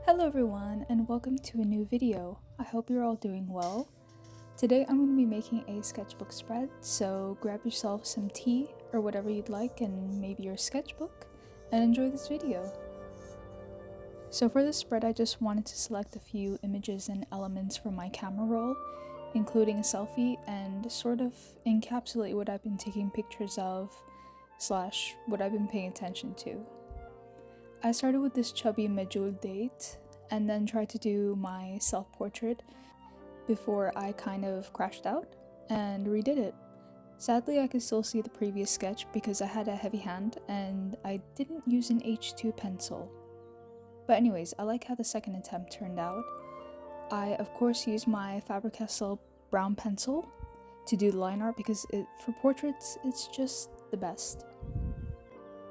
Hello everyone and welcome to a new video. I hope you're all doing well. Today I'm going to be making a sketchbook spread, so grab yourself some tea or whatever you'd like and maybe your sketchbook and enjoy this video. So for this spread I just wanted to select a few images and elements from my camera roll, including a selfie, and sort of encapsulate what I've been taking pictures of / what I've been paying attention to. I started with this chubby medjool date and then tried to do my self-portrait before I kind of crashed out and redid it. Sadly, I could still see the previous sketch because I had a heavy hand and I didn't use an H2 pencil. But anyways, I like how the second attempt turned out. I of course used my Faber-Castell brown pencil to do the line art because for portraits it's just the best.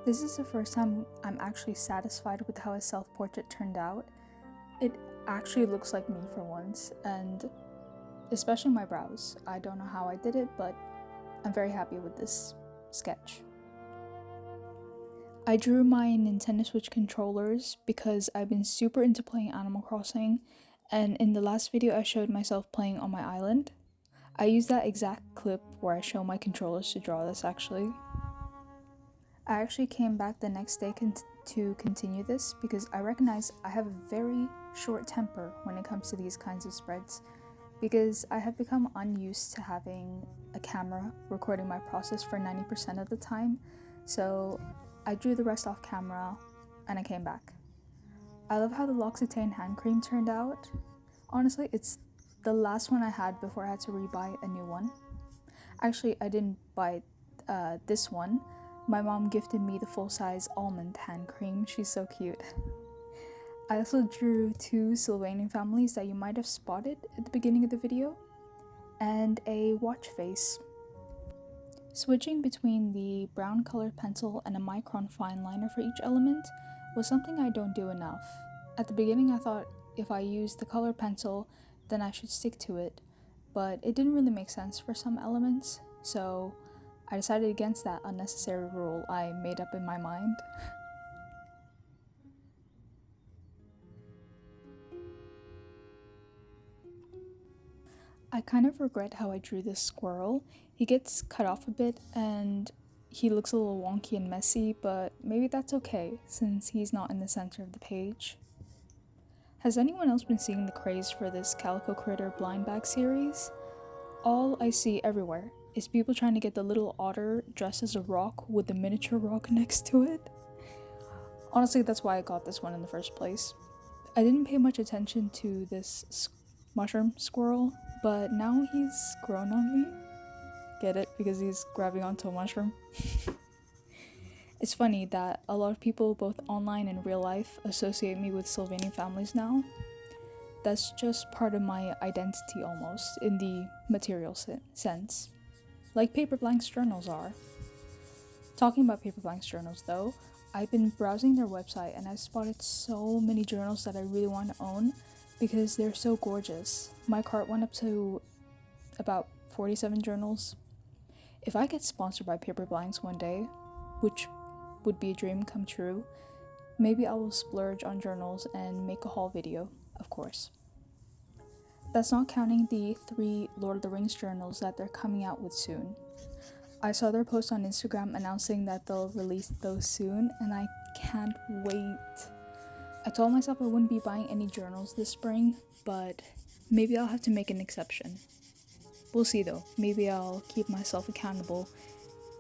This is the first time I'm actually satisfied with how a self-portrait turned out. It actually looks like me for once, and especially my brows. I don't know how I did it, but I'm very happy with this sketch. I drew my Nintendo Switch controllers because I've been super into playing Animal Crossing, and in the last video I showed myself playing on my island. I used that exact clip where I show my controllers to draw this actually. I actually came back the next day to continue this because I recognize I have a very short temper when it comes to these kinds of spreads, because I have become unused to having a camera recording my process for 90% of the time, so I drew the rest off camera and I came back. I love how the L'Occitane hand cream turned out. Honestly, it's the last one I had before I had to rebuy a new one. Actually, I didn't buy this one. My mom gifted me the full-size almond hand cream. She's so cute. I also drew two Sylvanian families that you might have spotted at the beginning of the video, and a watch face. Switching between the brown colored pencil and a micron fine liner for each element was something I don't do enough. At the beginning I thought if I used the colored pencil then I should stick to it, but it didn't really make sense for some elements, so I decided against that unnecessary rule I made up in my mind. I kind of regret how I drew this squirrel. He gets cut off a bit and he looks a little wonky and messy, but maybe that's okay since he's not in the center of the page. Has anyone else been seeing the craze for this Calico Critter blind bag series? All I see everywhere is people trying to get the little otter dressed as a rock with the miniature rock next to it. Honestly, that's why I got this one in the first place. I didn't pay much attention to this mushroom squirrel, but now he's grown on me. Get it? Because he's grabbing onto a mushroom. It's funny that a lot of people, both online and real life, associate me with Sylvanian families now. That's just part of my identity almost, in the material sense. Like Paper Blank's journals are. Talking about Paper Blank's journals though, I've been browsing their website and I've spotted so many journals that I really want to own because they're so gorgeous. My cart went up to about 47 journals. If I get sponsored by Paper Blanks one day, which would be a dream come true, maybe I will splurge on journals and make a haul video, of course. That's not counting the 3 Lord of the Rings journals that they're coming out with soon. I saw their post on Instagram announcing that they'll release those soon, and I can't wait. I told myself I wouldn't be buying any journals this spring, but maybe I'll have to make an exception. We'll see though, maybe I'll keep myself accountable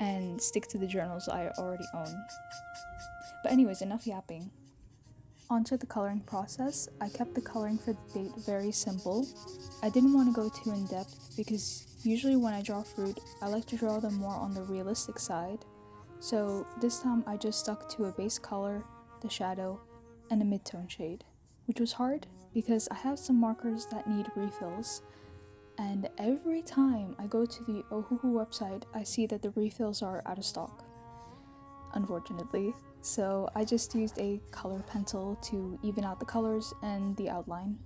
and stick to the journals I already own. But anyways, enough yapping. Onto the coloring process. I kept the coloring for the date very simple. I didn't want to go too in depth because usually when I draw fruit, I like to draw them more on the realistic side. So this time I just stuck to a base color, the shadow, and a mid-tone shade, which was hard because I have some markers that need refills. And every time I go to the Ohuhu website, I see that the refills are out of stock, unfortunately. So I just used a color pencil to even out the colors and the outline.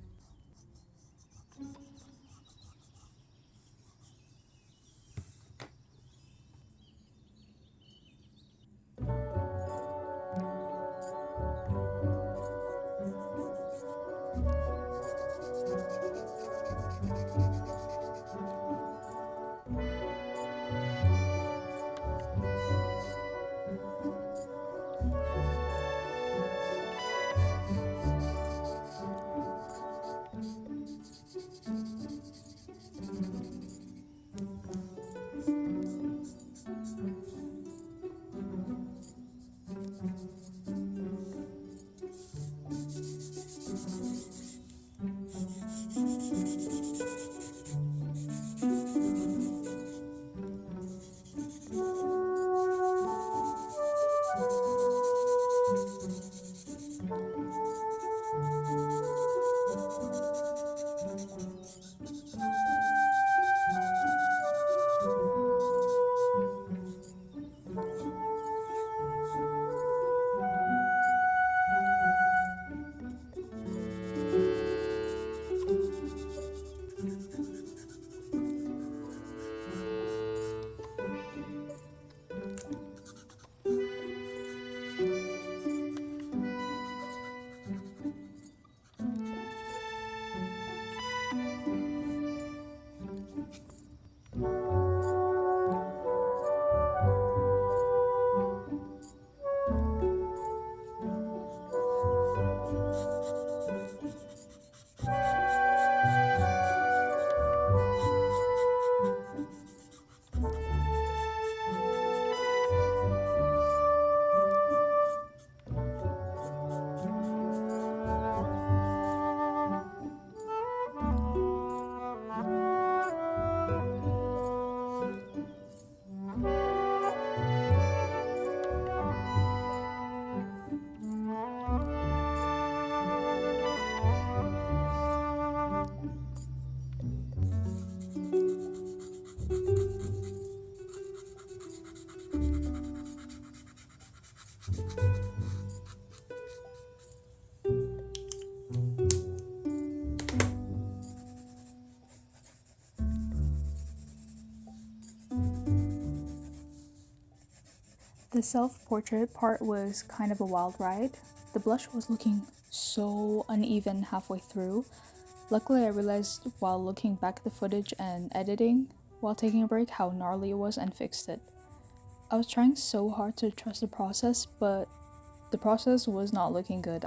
The self-portrait part was kind of a wild ride. The blush was looking so uneven halfway through. Luckily, I realized while looking back at the footage and editing, while taking a break, how gnarly it was and fixed it. I was trying so hard to trust the process, but the process was not looking good.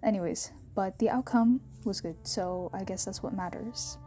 Anyways, but the outcome was good, so I guess that's what matters.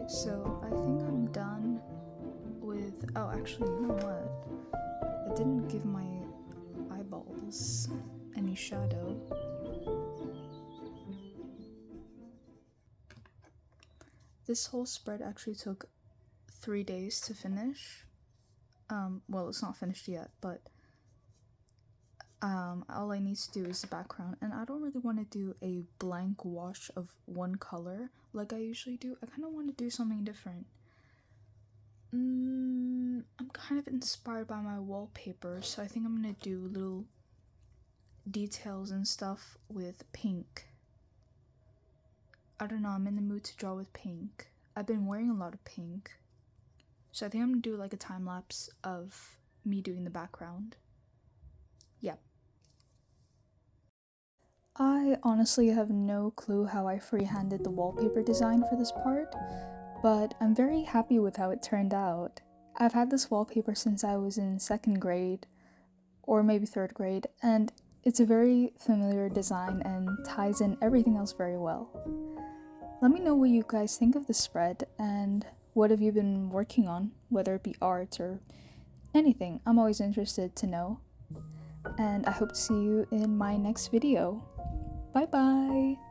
so I think I'm done with, oh actually, you know what? It didn't give my eyeballs any shadow. This whole spread actually took 3 days to finish. Well, it's not finished yet, but all I need to do is the background, and I don't really want to do a blank wash of one color like I usually do. I kind of want to do something different. I'm kind of inspired by my wallpaper, so I think I'm gonna do little details and stuff with pink. I don't know, I'm in the mood to draw with pink. I've been wearing a lot of pink, so I think I'm gonna do like a time lapse of me doing the background. Yep. I honestly have no clue how I freehanded the wallpaper design for this part, but I'm very happy with how it turned out. I've had this wallpaper since I was in 2nd grade, or maybe 3rd grade, and it's a very familiar design and ties in everything else very well. Let me know what you guys think of the spread, and what have you been working on, whether it be art or anything. I'm always interested to know. And I hope to see you in my next video. Bye bye!